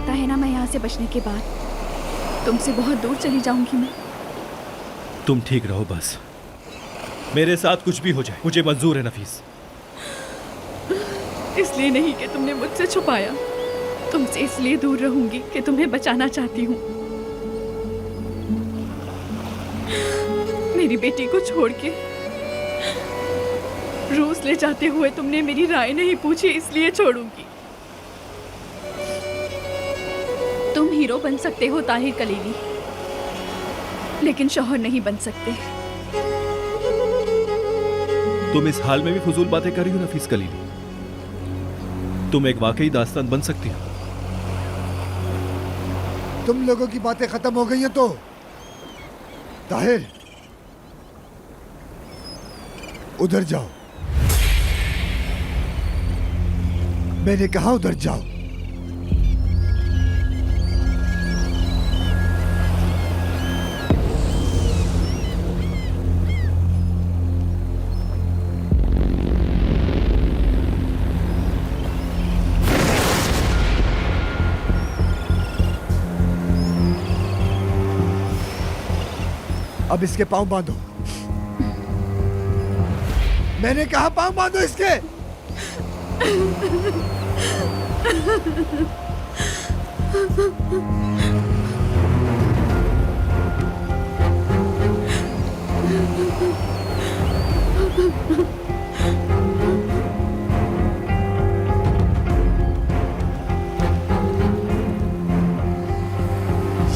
पता है ना, मैं यहाँ से बचने के बाद तुमसे बहुत दूर चली जाऊंगी मैं। तुम ठीक रहो बस। मेरे साथ कुछ भी हो जाए मुझे मंजूर है नफीस। इसलिए नहीं कि तुमने मुझसे छुपाया, तुमसे इसलिए दूर रहूंगी कि तुम्हें बचाना चाहती हूँ। मेरी बेटी को छोड़ के रूस ले जाते हुए तुमने मेरी राय नहीं पूछी, इसलिए छोड़ूंगी। तुम हीरो बन सकते हो ताहिर कलीली, लेकिन शौहर नहीं बन सकते। तुम इस हाल में भी फजूल बातें कर रही हो नफीस कलीली। तुम एक वाकई दास्तान बन सकती हो। तुम लोगों की बातें खत्म हो गई हैं तो ताहिर उधर जाओ। मैंने कहा उधर जाओ। अब इसके पांव बांधो। मैंने कहा पांव बांधो इसके।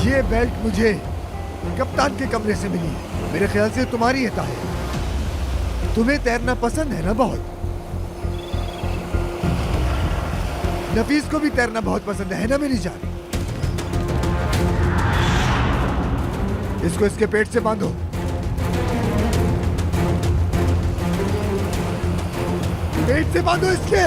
ये बेल्ट मुझे कप्तान के कमरे से मिली है। मेरे ख्याल से तुम्हारी है ताहिर। तुम्हें तैरना पसंद है ना बहुत? नफीस को भी तैरना बहुत पसंद है ना मेरी जान? इसको इसके पेट से बांधो। पेट से बांधो इसके।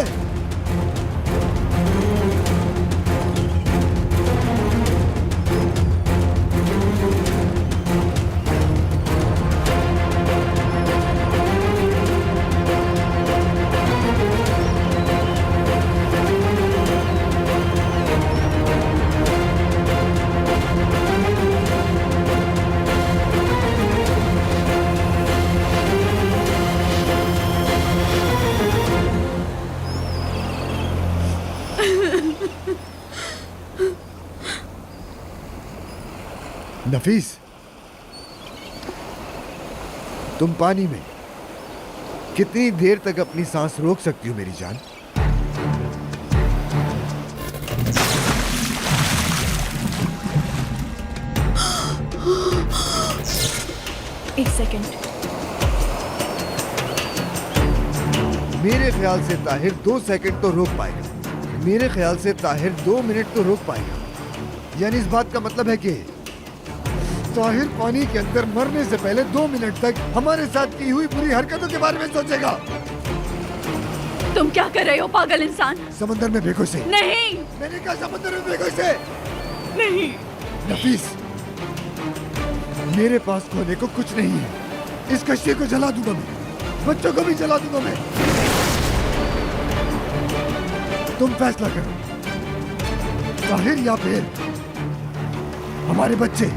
नफीस, तुम पानी में कितनी देर तक अपनी सांस रोक सकती हो मेरी जान? एक सेकंड। मेरे ख्याल से ताहिर 2 सेकंड तो रोक पाएगा। मेरे ख्याल से ताहिर 2 मिनट तो रोक पाएगा। यानी इस बात का मतलब है कि ताहिर पानी के अंदर मरने से पहले 2 मिनट तक हमारे साथ की हुई बुरी हरकतों के बारे में सोचेगा। तुम क्या कर रहे हो पागल इंसान? समंदर में फेंको इसे। नहीं। मैंने कहा समंदर में फेंको इसे। नहीं। नफीस, मेरे पास खोने को कुछ नहीं है। इस कश्ती को जला दूंगा मैं, बच्चों को भी जला दूंगा मैं। तुम फैसला करो, ताहिर या फिर हमारे बच्चे।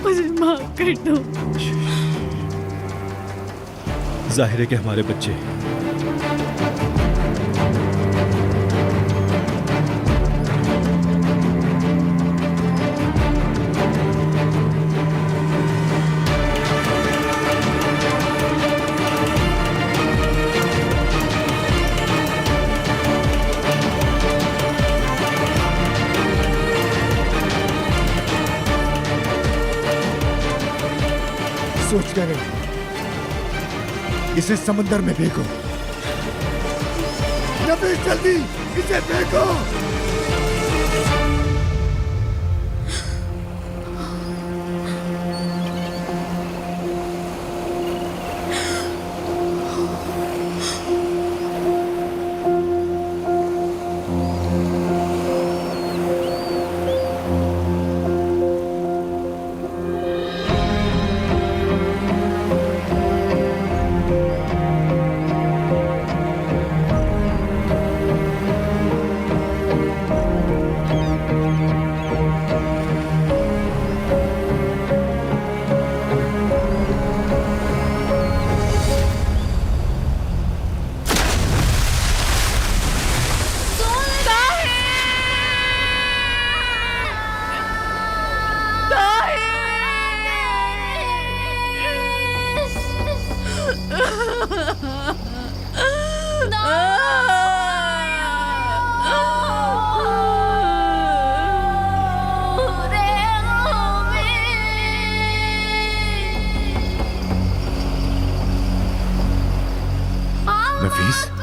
मुझे माफ कर दो। जाहिर है कि हमारे बच्चे। सोच कर इसे समंदर में फेंको। नफीस जल्दी इसे फेंको। नफीस